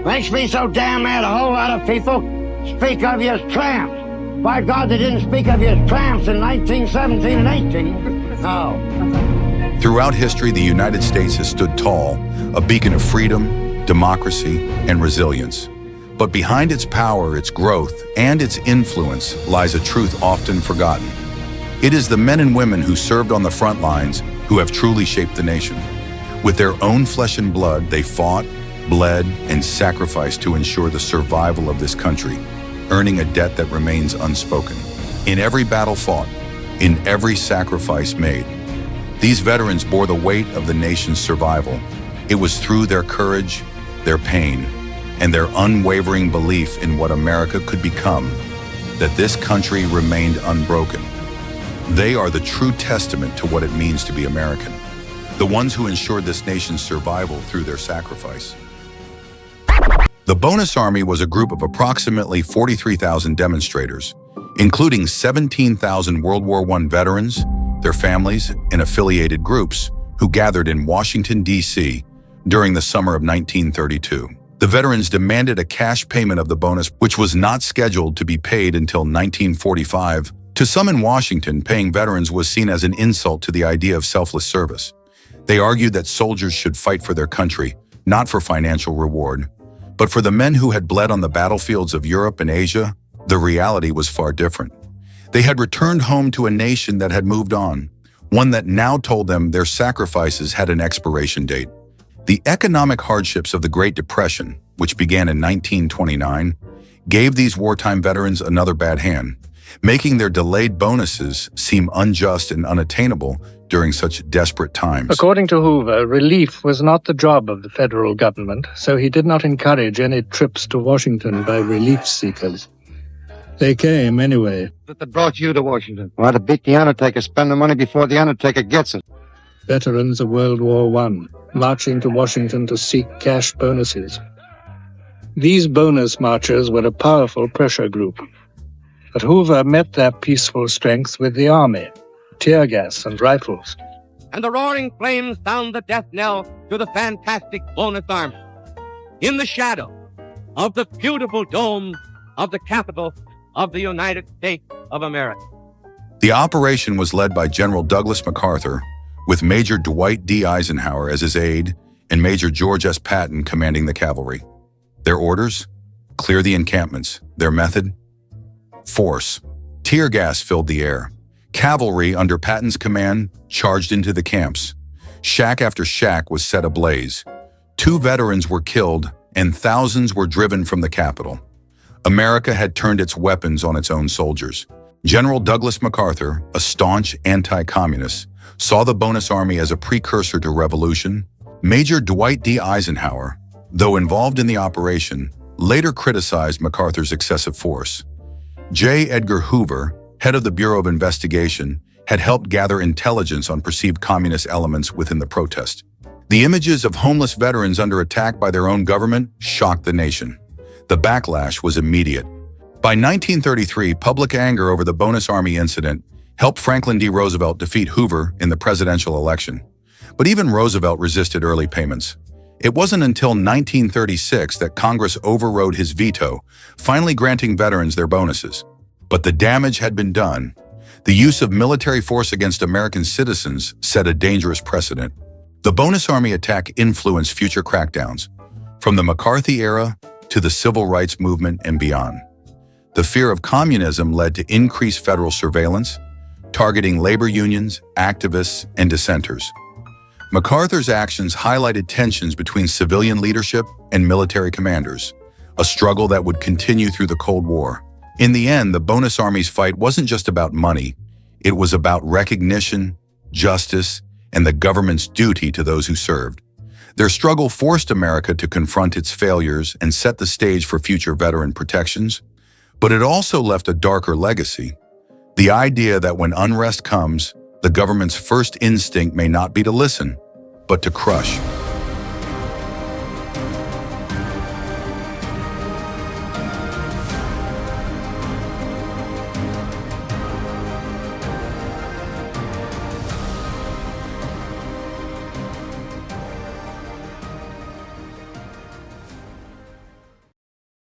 Makes me so damn mad a whole lot of people speak of you as tramps. By God, they didn't speak of you as tramps in 1917 and 18. No. Throughout history, the United States has stood tall, a beacon of freedom, democracy, and resilience. But behind its power, its growth, and its influence lies a truth often forgotten. It is the men and women who served on the front lines who have truly shaped the nation. With their own flesh and blood, they fought, bled, and sacrificed to ensure the survival of this country, earning a debt that remains unspoken. In every battle fought, in every sacrifice made, these veterans bore the weight of the nation's survival. It was through their courage, their pain, and their unwavering belief in what America could become that this country remained unbroken. They are the true testament to what it means to be American, the ones who ensured this nation's survival through their sacrifice. The Bonus Army was a group of approximately 43,000 demonstrators, including 17,000 World War I veterans, their families, and affiliated groups who gathered in Washington, D.C. during the summer of 1932. The veterans demanded a cash payment of the bonus, which was not scheduled to be paid until 1945. To some in Washington, paying veterans was seen as an insult to the idea of selfless service. They argued that soldiers should fight for their country, not for financial reward. But for the men who had bled on the battlefields of Europe and Asia, the reality was far different. They had returned home to a nation that had moved on, one that now told them their sacrifices had an expiration date. The economic hardships of the Great Depression, which began in 1929, gave these wartime veterans another bad hand, making their delayed bonuses seem unjust and unattainable during such desperate times. According to Hoover, relief was not the job of the federal government, so he did not encourage any trips to Washington by relief seekers. They came anyway. That brought you to Washington. Well, to beat the undertaker, spend the money before the undertaker gets it. Veterans of World War I, marching to Washington to seek cash bonuses. These bonus marchers were a powerful pressure group. But Hoover met their peaceful strength with the army, tear gas and rifles. And the roaring flames sound the death knell to the fantastic Bonus Army. In the shadow of the beautiful dome of the Capitol of the United States of America. The operation was led by General Douglas MacArthur, with Major Dwight D. Eisenhower as his aide and Major George S. Patton commanding the cavalry. Their orders? Clear the encampments. Their method? Force. Tear gas filled the air. Cavalry under Patton's command charged into the camps. Shack after shack was set ablaze. 2 veterans were killed and thousands were driven from the capital. America had turned its weapons on its own soldiers. General Douglas MacArthur, a staunch anti-communist, saw the Bonus Army as a precursor to revolution. Major Dwight D. Eisenhower, though involved in the operation, later criticized MacArthur's excessive force. J. Edgar Hoover, head of the Bureau of Investigation, had helped gather intelligence on perceived communist elements within the protest. The images of homeless veterans under attack by their own government shocked the nation. The backlash was immediate. By 1933, public anger over the Bonus Army incident helped Franklin D. Roosevelt defeat Hoover in the presidential election. But even Roosevelt resisted early payments. It wasn't until 1936 that Congress overrode his veto, finally granting veterans their bonuses. But the damage had been done. The use of military force against American citizens set a dangerous precedent. The Bonus Army attack influenced future crackdowns, from the McCarthy era to the Civil Rights Movement and beyond. The fear of communism led to increased federal surveillance, targeting labor unions, activists, and dissenters. MacArthur's actions highlighted tensions between civilian leadership and military commanders, a struggle that would continue through the Cold War. In the end, the Bonus Army's fight wasn't just about money. It was about recognition, justice, and the government's duty to those who served. Their struggle forced America to confront its failures and set the stage for future veteran protections. But it also left a darker legacy. The idea that when unrest comes, the government's first instinct may not be to listen, but to crush.